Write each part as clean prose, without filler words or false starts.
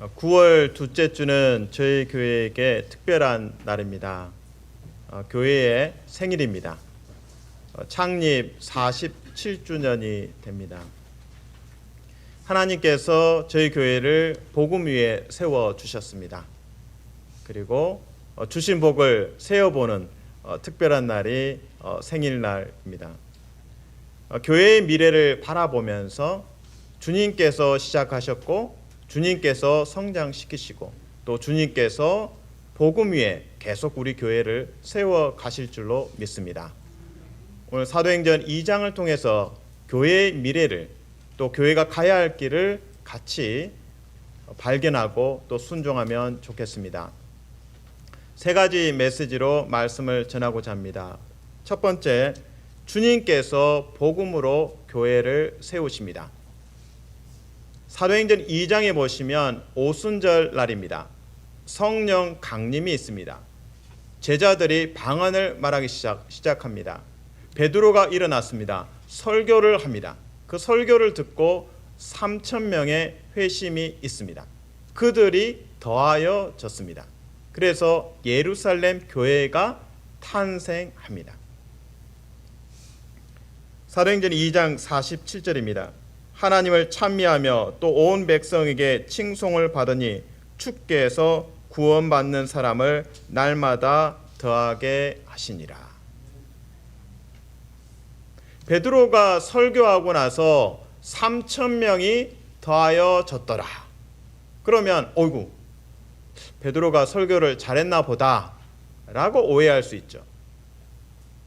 9월 둘째 주는 저희 교회에게 특별한 날입니다. 교회의 생일입니다. 창립 47주년이 됩니다. 하나님께서 저희 교회를 복음 위에 세워주셨습니다. 그리고 주신 복을 세어보는 특별한 날이 생일날입니다. 교회의 미래를 바라보면서 주님께서 시작하셨고 주님께서 성장시키시고 또 주님께서 복음 위에 계속 우리 교회를 세워 가실 줄로 믿습니다. 오늘 사도행전 2장을 통해서 교회의 미래를 또 교회가 가야 할 길을 같이 발견하고 또 순종하면 좋겠습니다. 세 가지 메시지로 말씀을 전하고자 합니다. 첫 번째, 주님께서 복음으로 교회를 세우십니다. 사도행전 2장에 보시면 오순절 날입니다. 성령 강림이 있습니다. 제자들이 방언을 말하기 시작합니다. 베드로가 일어났습니다. 설교를 합니다. 그 설교를 듣고 3,000명의 회심이 있습니다. 그들이 더하여졌습니다. 그래서 예루살렘 교회가 탄생합니다. 사도행전 2장 47절입니다. 하나님을 찬미하며 또 온 백성에게 칭송을 받으니 주께서 구원받는 사람을 날마다 더하게 하시니라. 베드로가 설교하고 나서 3,000명이 더하여졌더라. 그러면 어이구, 베드로가 설교를 잘했나 보다 라고 오해할 수 있죠.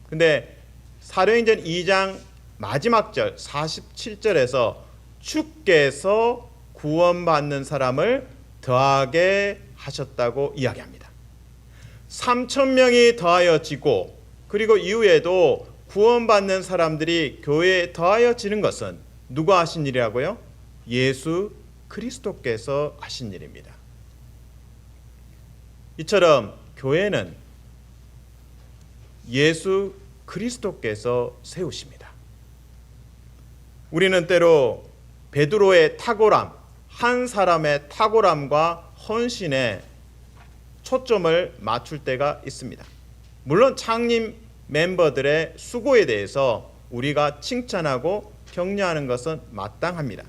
근데 사도행전 2장 마지막 절 47절에서 주께서 구원받는 사람을 더하게 하셨다고 이야기합니다. 3,000명이 더하여지고 그리고 이후에도 구원받는 사람들이 교회에 더하여지는 것은 누가 하신 일이라고요? 예수 그리스도께서 하신 일입니다. 이처럼 교회는 예수 그리스도께서 세우십니다. 우리는 때로 베드로의 탁월함, 한 사람의 탁월함과 헌신에 초점을 맞출 때가 있습니다. 물론 창립 멤버들의 수고에 대해서 우리가 칭찬하고 격려하는 것은 마땅합니다.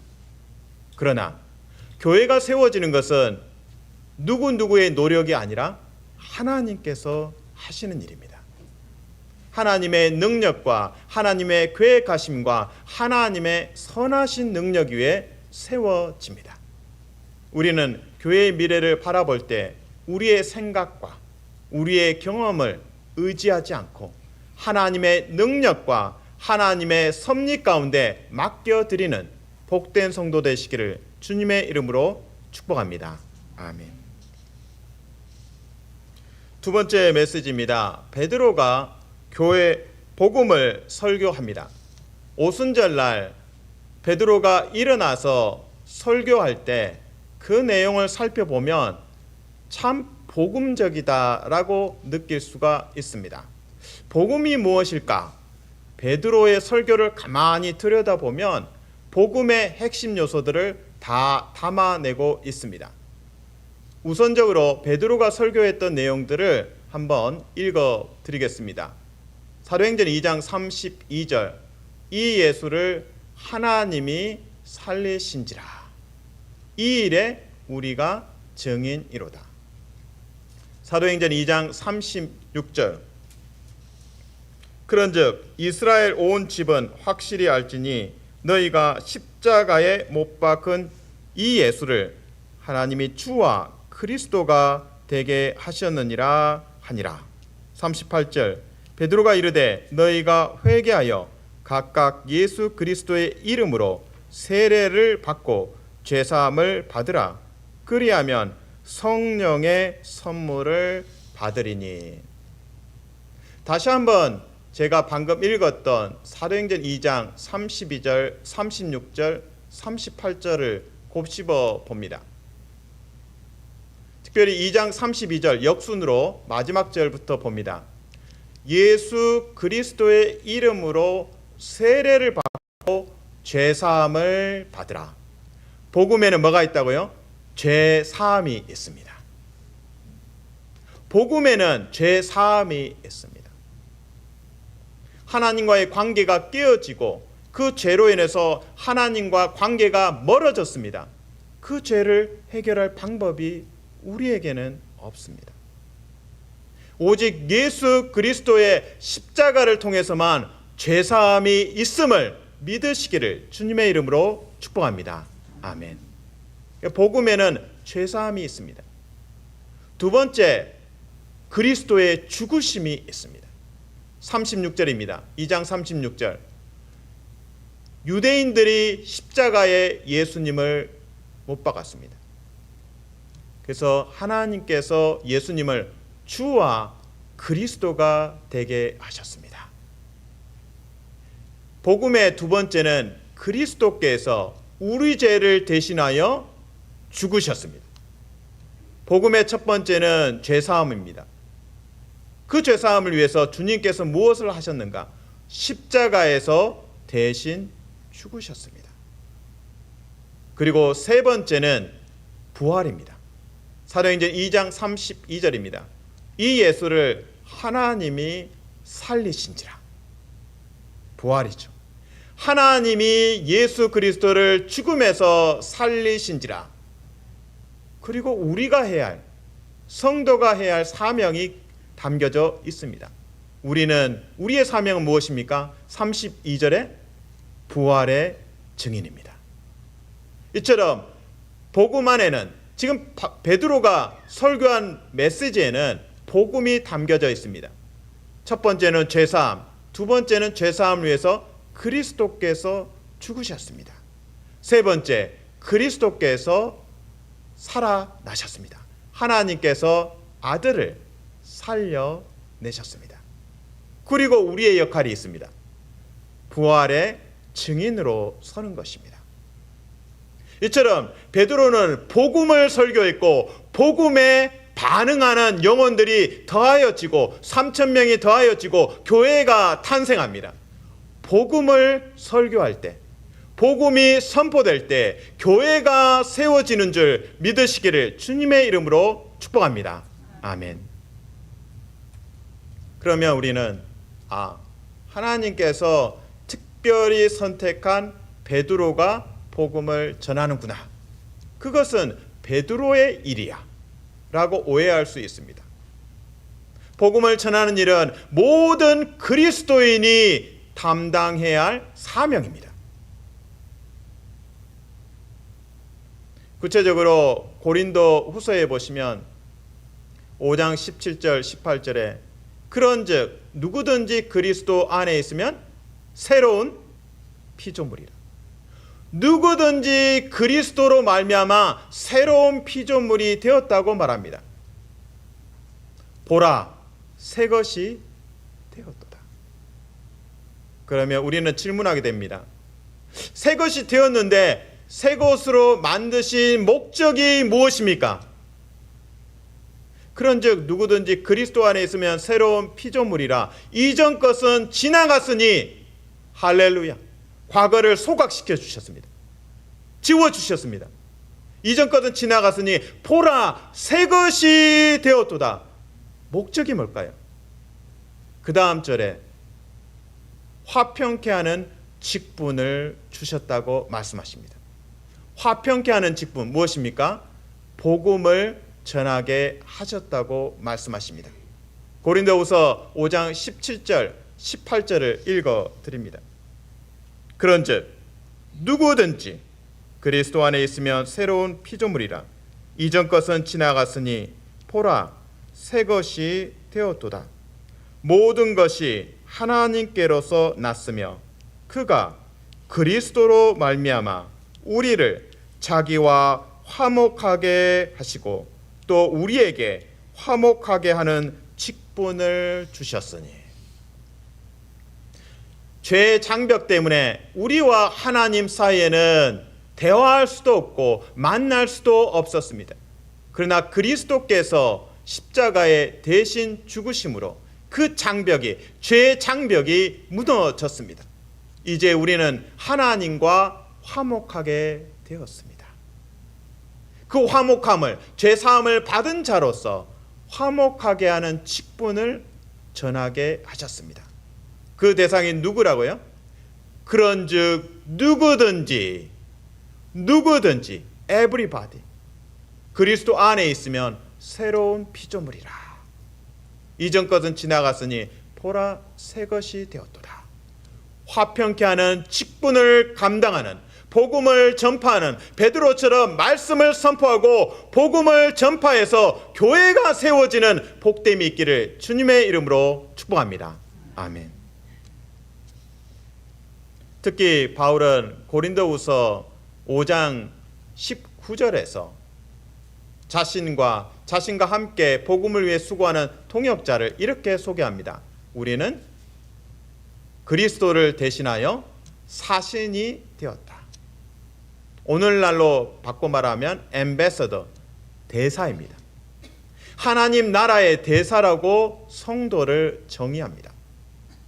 그러나 교회가 세워지는 것은 누구누구의 노력이 아니라 하나님께서 하시는 일입니다. 하나님의 능력과 하나님의 계획하심과 하나님의 선하신 능력 위에 세워집니다. 우리는 교회의 미래를 바라볼 때 우리의 생각과 우리의 경험을 의지하지 않고 하나님의 능력과 하나님의 섭리 가운데 맡겨드리는 복된 성도 되시기를 주님의 이름으로 축복합니다. 아멘. 두 번째 메시지입니다. 베드로가 교회 복음을 설교합니다. 오순절날 베드로가 일어나서 설교할 때 그 내용을 살펴보면 참 복음적이다라고 느낄 수가 있습니다. 복음이 무엇일까? 베드로의 설교를 가만히 들여다보면 복음의 핵심 요소들을 다 담아내고 있습니다. 우선적으로 베드로가 설교했던 내용들을 한번 읽어드리겠습니다. 사도행전 2장 32절, 이 예수를 하나님이 살리신지라. 이 일에 우리가 증인이로다. 사도행전 2장 36절, 그런즉 이스라엘 온 집은 확실히 알지니 너희가 십자가에 못 박은 이 예수를 하나님이 주와 그리스도가 되게 하셨느니라 하니라. 38절, 베드로가 이르되 너희가 회개하여 각각 예수 그리스도의 이름으로 세례를 받고 죄사함을 받으라. 그리하면 성령의 선물을 받으리니. 다시 한번 제가 방금 읽었던 사도행전 2장 32절, 36절, 38절을 곱씹어 봅니다. 특별히 2장 32절 역순으로 마지막 절부터 봅니다. 예수 그리스도의 이름으로 세례를 받고 죄사함을 받으라. 복음에는 뭐가 있다고요? 죄 사함이 있습니다. 복음에는 죄 사함이 있습니다. 하나님과의 관계가 깨어지고 그 죄로 인해서 하나님과 관계가 멀어졌습니다. 그 죄를 해결할 방법이 우리에게는 없습니다. 오직 예수 그리스도의 십자가를 통해서만 죄사함이 있음을 믿으시기를 주님의 이름으로 축복합니다. 아멘. 복음에는 죄사함이 있습니다. 두 번째, 그리스도의 죽으심이 있습니다. 36절입니다. 2장 36절. 유대인들이 십자가에 예수님을 못 박았습니다. 그래서 하나님께서 예수님을 주와 그리스도가 되게 하셨습니다. 복음의 두 번째는 그리스도께서 우리 죄를 대신하여 죽으셨습니다. 복음의 첫 번째는 죄사함입니다. 그 죄사함을 위해서 주님께서 무엇을 하셨는가? 십자가에서 대신 죽으셨습니다. 그리고 세 번째는 부활입니다. 사도행전 2장 32절입니다. 이 예수를 하나님이 살리신지라. 부활이죠. 하나님이 예수 그리스도를 죽음에서 살리신지라. 그리고 우리가 해야 할, 성도가 해야 할 사명이 담겨져 있습니다. 우리의 사명은 무엇입니까? 32절에 부활의 증인입니다. 이처럼 복음 안에는 지금 베드로가 설교한 메시지에는 복음이 담겨져 있습니다. 첫 번째는 죄사함, 두 번째는 죄사함을 위해서 그리스도께서 죽으셨습니다. 세 번째, 그리스도께서 살아나셨습니다. 하나님께서 아들을 살려내셨습니다. 그리고 우리의 역할이 있습니다. 부활의 증인으로 서는 것입니다. 이처럼 베드로는 복음을 설교했고 복음에 반응하는 영혼들이 더하여지고 3,000명이 더하여지고 교회가 탄생합니다. 복음을 설교할 때, 복음이 선포될 때 교회가 세워지는 줄 믿으시기를 주님의 이름으로 축복합니다. 아멘. 그러면 우리는 하나님께서 특별히 선택한 베드로가 복음을 전하는구나, 그것은 베드로의 일이야 라고 오해할 수 있습니다. 복음을 전하는 일은 모든 그리스도인이 담당해야 할 사명입니다. 구체적으로 고린도 후서에 보시면 5장 17절 18절에 그런즉 누구든지 그리스도 안에 있으면 새로운 피조물이라. 누구든지 그리스도로 말미암아 새로운 피조물이 되었다고 말합니다. 보라, 새 것이 되었도다. 그러면 우리는 질문하게 됩니다. 새 것이 되었는데 새 것으로 만드신 목적이 무엇입니까? 그런즉 누구든지 그리스도 안에 있으면 새로운 피조물이라. 이전 것은 지나갔으니 할렐루야, 과거를 소각시켜 주셨습니다. 지워주셨습니다. 이전 것은 지나갔으니 보라, 새 것이 되었도다. 목적이 뭘까요? 그 다음 절에 화평케 하는 직분을 주셨다고 말씀하십니다. 화평케 하는 직분 무엇입니까? 복음을 전하게 하셨다고 말씀하십니다. 고린도후서 5장 17절 18절을 읽어드립니다. 그런즉 누구든지 그리스도 안에 있으면 새로운 피조물이라. 이전 것은 지나갔으니 보라, 새 것이 되었도다. 모든 것이 하나님께로서 났으며 그가 그리스도로 말미암아 우리를 자기와 화목하게 하시고 또 우리에게 화목하게 하는 직분을 주셨으니. 죄의 장벽 때문에 우리와 하나님 사이에는 대화할 수도 없고 만날 수도 없었습니다. 그러나 그리스도께서 십자가에 대신 죽으심으로 그 장벽이, 죄의 장벽이 무너졌습니다. 이제 우리는 하나님과 화목하게 되었습니다. 그 화목함을, 죄사함을 받은 자로서 화목하게 하는 직분을 전하게 하셨습니다. 그 대상이 누구라고요? 그런즉 누구든지 everybody 그리스도 안에 있으면 새로운 피조물이라. 이전 것은 지나갔으니 보라 새 것이 되었도다. 화평케 하는 직분을 감당하는, 복음을 전파하는 베드로처럼 말씀을 선포하고 복음을 전파해서 교회가 세워지는 복됨이 있기를 주님의 이름으로 축복합니다. 아멘. 특히 바울은 고린도후서 5장 19절에서 자신과 함께 복음을 위해 수고하는 동역자를 이렇게 소개합니다. 우리는 그리스도를 대신하여 사신이 되었다. 오늘날로 바꿔 말하면 앰베서더, 대사입니다. 하나님 나라의 대사라고 성도를 정의합니다.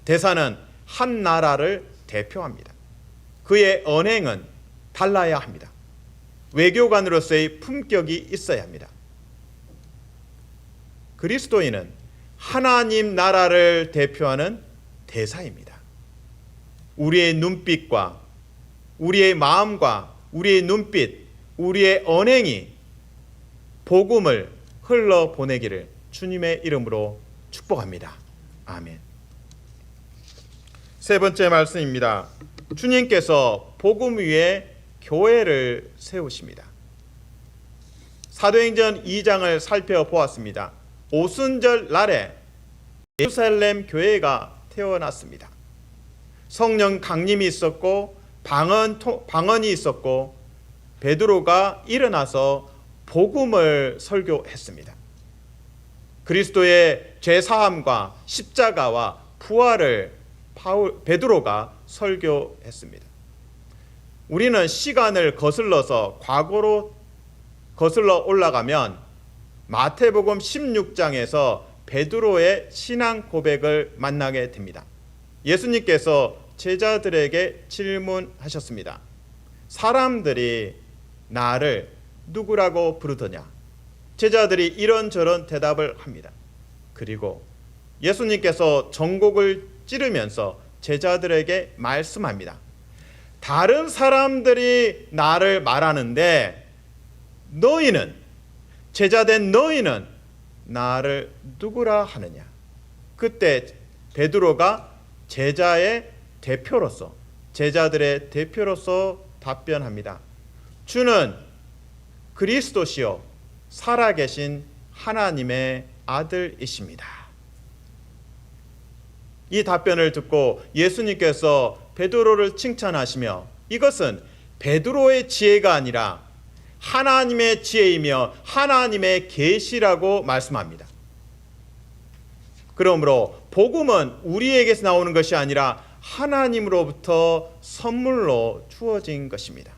대사는 한 나라를 대표합니다. 그의 언행은 달라야 합니다. 외교관으로서의 품격이 있어야 합니다. 그리스도인은 하나님 나라를 대표하는 대사입니다. 우리의 눈빛과 우리의 마음과 우리의 눈빛, 우리의 언행이 복음을 흘러보내기를 주님의 이름으로 축복합니다. 아멘. 세 번째 말씀입니다. 주님께서 복음 위에 교회를 세우십니다. 사도행전 2장을 살펴보았습니다. 오순절 날에 예루살렘 교회가 태어났습니다. 성령 강림이 있었고 방언이 있었고 베드로가 일어나서 복음을 설교했습니다. 그리스도의 죄사함과 십자가와 부활을 베드로가 설교했습니다. 우리는 시간을 거슬러서 과거로 거슬러 올라가면 마태복음 16장에서 베드로의 신앙 고백을 만나게 됩니다. 예수님께서 제자들에게 질문하셨습니다. 사람들이 나를 누구라고 부르더냐? 제자들이 이런저런 대답을 합니다. 그리고 예수님께서 전곡을 찌르면서 제자들에게 말씀합니다. 다른 사람들이 나를 말하는데 너희는, 제자된 너희는 나를 누구라 하느냐? 그때 베드로가 제자의 대표로서, 제자들의 대표로서 답변합니다. 주는 그리스도시요 살아계신 하나님의 아들이십니다. 이 답변을 듣고 예수님께서 베드로를 칭찬하시며 이것은 베드로의 지혜가 아니라 하나님의 지혜이며 하나님의 계시라고 말씀합니다. 그러므로 복음은 우리에게서 나오는 것이 아니라 하나님으로부터 선물로 주어진 것입니다.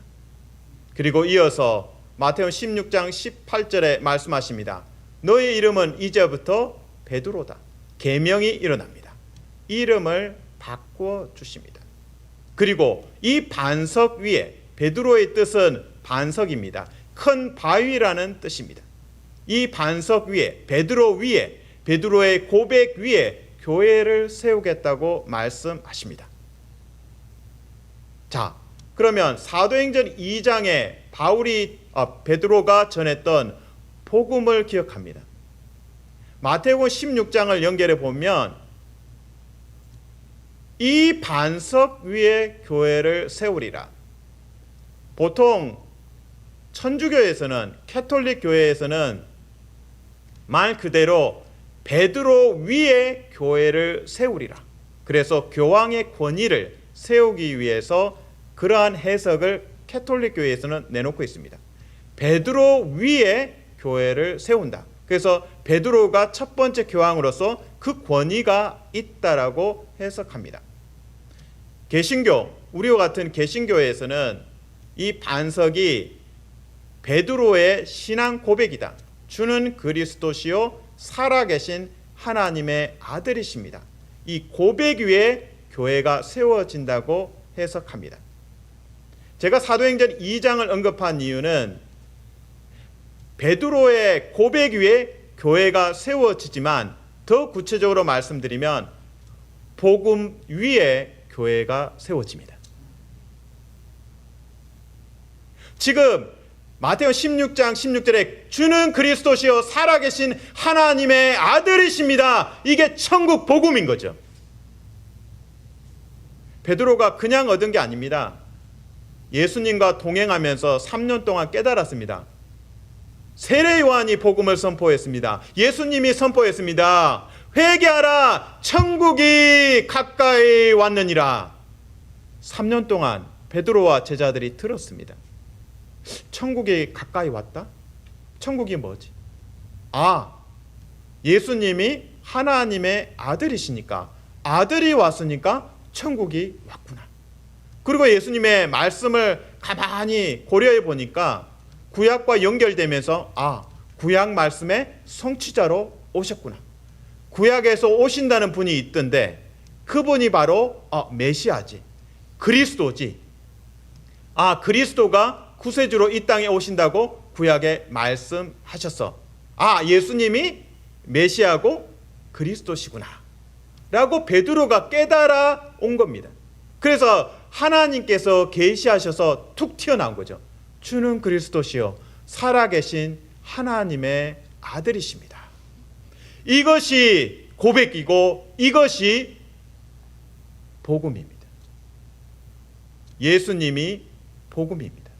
그리고 이어서 마태복음 16장 18절에 말씀하십니다. 너의 이름은 이제부터 베드로다. 계명이 일어납니다. 이름을 바꾸어 주십니다. 그리고 이 반석 위에, 베드로의 뜻은 반석입니다. 큰 바위라는 뜻입니다. 이 반석 위에, 베드로 위에, 베드로의 고백 위에 교회를 세우겠다고 말씀하십니다. 자, 그러면 사도행전 2장에 베드로가 전했던 복음을 기억합니다. 마태복음 16장을 연결해 보면 이 반석 위에 교회를 세우리라. 보통 천주교에서는, 캐톨릭 교회에서는 말 그대로 베드로 위에 교회를 세우리라. 그래서 교황의 권위를 세우기 위해서 그러한 해석을 캐톨릭 교회에서는 내놓고 있습니다. 베드로 위에 교회를 세운다. 그래서 베드로가 첫 번째 교황으로서 그 권위가 있다라고 해석합니다. 개신교, 우리와 같은 개신교에서는 이 반석이 베드로의 신앙 고백이다. 주는 그리스도시요 살아계신 하나님의 아들이십니다. 이 고백 위에 교회가 세워진다고 해석합니다. 제가 사도행전 2장을 언급한 이유는 베드로의 고백 위에 교회가 세워지지만 더 구체적으로 말씀드리면 복음 위에 교회가 세워집니다. 지금 마태복음 16장 16절에 주는 그리스도시요 살아계신 하나님의 아들이십니다. 이게 천국 복음인 거죠. 베드로가 그냥 얻은 게 아닙니다. 예수님과 동행하면서 3년 동안 깨달았습니다. 세례 요한이 복음을 선포했습니다. 예수님이 선포했습니다. 회개하라, 천국이 가까이 왔느니라. 3년 동안 베드로와 제자들이 들었습니다. 천국이 가까이 왔다? 천국이 뭐지? 예수님이 하나님의 아들이시니까, 아들이 왔으니까 천국이 왔구나. 그리고 예수님의 말씀을 가만히 고려해 보니까 구약과 연결되면서 구약 말씀의 성취자로 오셨구나. 구약에서 오신다는 분이 있던데 그분이 바로 메시아지, 그리스도지. 그리스도가 구세주로 이 땅에 오신다고 구약에 말씀하셨어. 예수님이 메시아고 그리스도시구나 라고 베드로가 깨달아 온 겁니다. 그래서 하나님께서 계시하셔서 툭 튀어나온 거죠. 주는 그리스도시요 살아계신 하나님의 아들이십니다. 이것이 고백이고 이것이 복음입니다. 예수님이 복음입니다.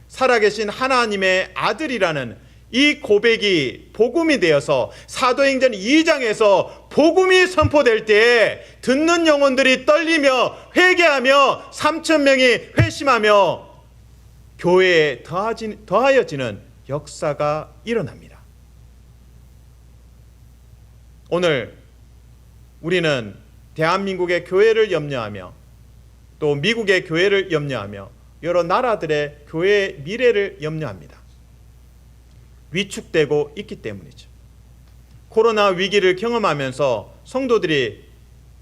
살아계신 하나님의 아들이라는 이 고백이 복음이 되어서 사도행전 2장에서 복음이 선포될 때에 듣는 영혼들이 떨리며 회개하며 3,000명이 회심하며 교회에 더하여지는 역사가 일어납니다. 오늘 우리는 대한민국의 교회를 염려하며 또 미국의 교회를 염려하며 여러 나라들의 교회의 미래를 염려합니다. 위축되고 있기 때문이죠. 코로나 위기를 경험하면서 성도들이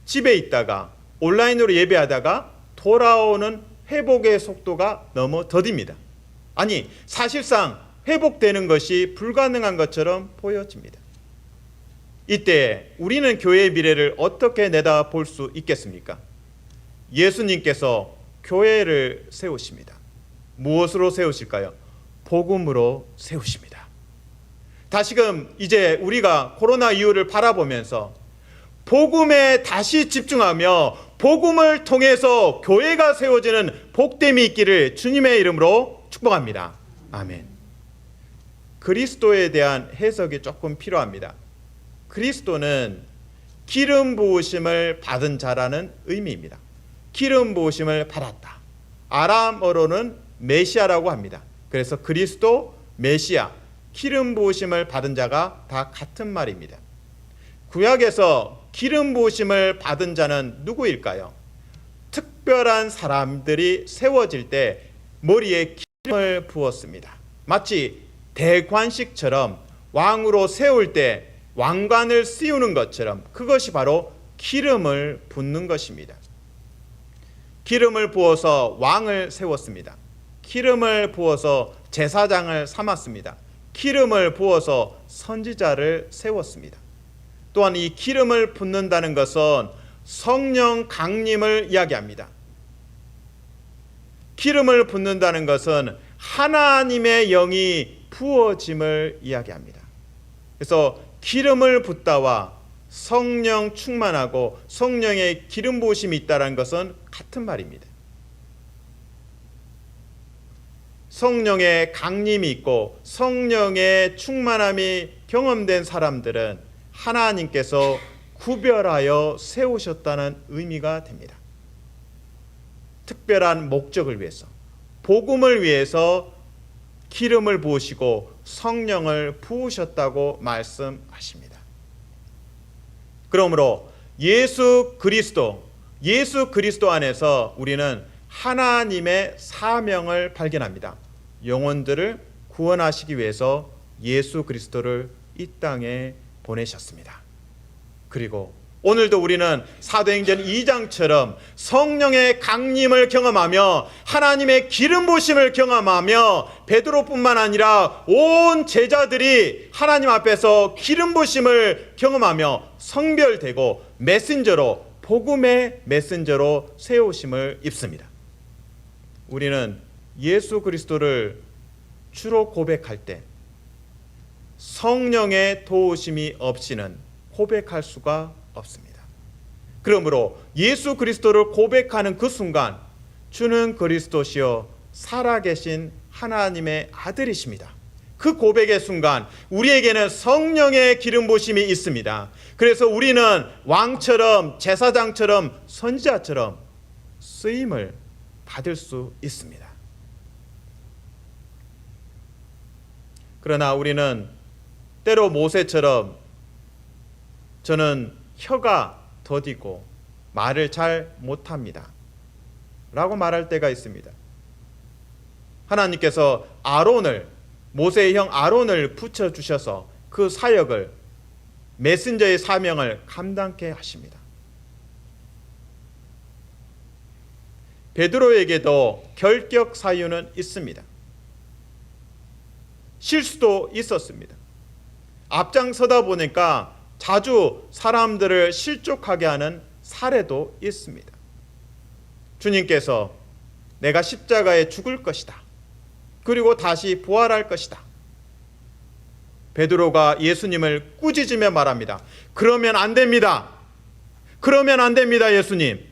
집에 있다가 온라인으로 예배하다가 돌아오는 회복의 속도가 너무 더딥니다. 사실상 회복되는 것이 불가능한 것처럼 보여집니다. 이때 우리는 교회의 미래를 어떻게 내다볼 수 있겠습니까? 예수님께서 교회를 세우십니다. 무엇으로 세우실까요? 복음으로 세우십니다. 다시금 이제 우리가 코로나 이후를 바라보면서 복음에 다시 집중하며 복음을 통해서 교회가 세워지는 복됨이 있기를 주님의 이름으로 축복합니다. 아멘. 그리스도에 대한 해석이 조금 필요합니다. 그리스도는 기름 부으심을 받은 자라는 의미입니다. 기름 부으심을 받았다. 아람어로는 메시아라고 합니다. 그래서 그리스도, 메시아, 기름 부으심을 받은 자가 다 같은 말입니다. 구약에서 기름 부으심을 받은 자는 누구일까요? 특별한 사람들이 세워질 때 머리에 기름을 부었습니다. 마치 대관식처럼 왕으로 세울 때 왕관을 씌우는 것처럼 그것이 바로 기름을 붓는 것입니다. 기름을 부어서 왕을 세웠습니다. 기름을 부어서 제사장을 삼았습니다. 기름을 부어서 선지자를 세웠습니다. 또한 이 기름을 붓는다는 것은 성령 강림을 이야기합니다. 기름을 붓는다는 것은 하나님의 영이 부어짐을 이야기합니다. 그래서 기름을 붓다와 성령 충만하고 성령의 기름 부으심이 있다는 것은 같은 말입니다. 성령의 강림이 있고 성령의 충만함이 경험된 사람들은 하나님께서 구별하여 세우셨다는 의미가 됩니다. 특별한 목적을 위해서, 복음을 위해서 기름을 부으시고 성령을 부으셨다고 말씀하십니다. 그러므로 예수 그리스도 안에서 우리는 하나님의 사명을 발견합니다. 영혼들을 구원하시기 위해서 예수 그리스도를 이 땅에 보내셨습니다. 그리고 오늘도 우리는 사도행전 2장처럼 성령의 강림을 경험하며 하나님의 기름 부으심을 경험하며 베드로뿐만 아니라 온 제자들이 하나님 앞에서 기름 부으심을 경험하며 성별되고 메신저로, 복음의 메신저로 세우심을 입습니다. 우리는 예수 그리스도를 주로 고백할 때 성령의 도우심이 없이는 고백할 수가 없습니다. 그러므로 예수 그리스도를 고백하는 그 순간 주는 그리스도시요 살아계신 하나님의 아들이십니다. 그 고백의 순간 우리에게는 성령의 기름 부으심이 있습니다. 그래서 우리는 왕처럼, 제사장처럼, 선지자처럼 쓰임을 받을 수 있습니다. 그러나 우리는 때로 모세처럼 저는 혀가 더디고 말을 잘 못합니다 라고 말할 때가 있습니다. 하나님께서 모세의 형 아론을 붙여주셔서 그 사역을, 메신저의 사명을 감당케 하십니다. 베드로에게도 결격 사유는 있습니다. 실수도 있었습니다. 앞장서다 보니까 자주 사람들을 실족하게 하는 사례도 있습니다. 주님께서 내가 십자가에 죽을 것이다. 그리고 다시 부활할 것이다. 베드로가 예수님을 꾸짖으며 말합니다. 그러면 안 됩니다. 그러면 안 됩니다, 예수님.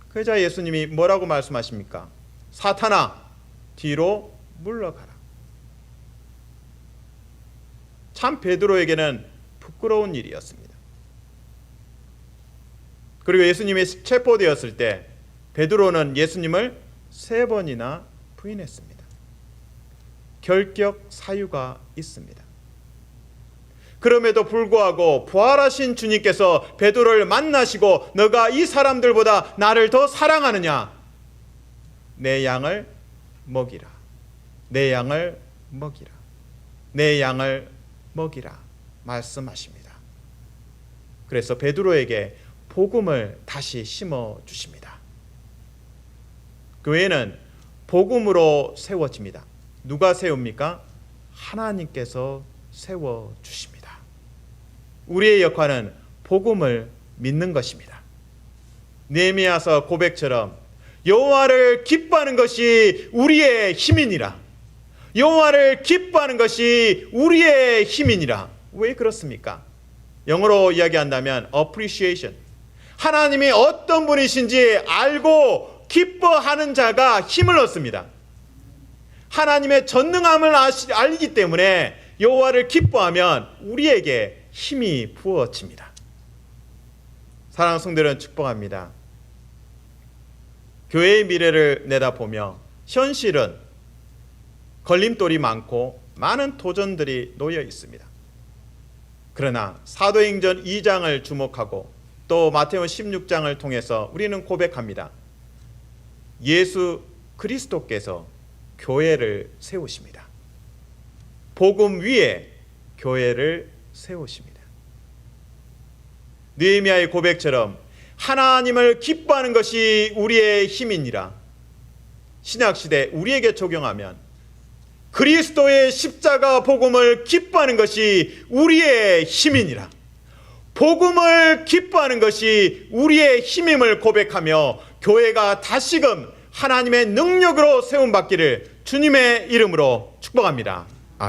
그러자 예수님이 뭐라고 말씀하십니까? 사탄아, 뒤로 물러가라. 참 베드로에게는 부끄러운 일이었습니다. 그리고 예수님이 체포되었을 때 베드로는 예수님을 3번이나 부인했습니다. 결격 사유가 있습니다. 그럼에도 불구하고 부활하신 주님께서 베드로를 만나시고 너가 이 사람들보다 나를 더 사랑하느냐? 내 양을 먹이라. 내 양을 먹이라. 내 양을 먹이라 말씀하십니다. 그래서 베드로에게 복음을 다시 심어 주십니다. 교회는 복음으로 세워집니다. 누가 세웁니까? 하나님께서 세워 주십니다. 우리의 역할은 복음을 믿는 것입니다. 느헤미야서 고백처럼 여호와를 기뻐하는 것이 우리의 힘이니라. 여호와를 기뻐하는 것이 우리의 힘이니라. 왜 그렇습니까? 영어로 이야기한다면 appreciation. 하나님이 어떤 분이신지 알고 기뻐하는 자가 힘을 얻습니다. 하나님의 전능함을 알기 때문에 여호와를 기뻐하면 우리에게 힘이 부어집니다. 사랑하는 성도들은 축복합니다. 교회의 미래를 내다보며 현실은 걸림돌이 많고 많은 도전들이 놓여 있습니다. 그러나 사도행전 2장을 주목하고 또 마태복음 16장을 통해서 우리는 고백합니다. 예수 그리스도께서 교회를 세우십니다. 복음 위에 교회를 세우십니다. 느헤미야의 고백처럼 하나님을 기뻐하는 것이 우리의 힘이니라. 신약시대 우리에게 적용하면 그리스도의 십자가 복음을 기뻐하는 것이 우리의 힘이니라. 복음을 기뻐하는 것이 우리의 힘임을 고백하며 교회가 다시금 하나님의 능력으로 세움받기를 주님의 이름으로 축복합니다.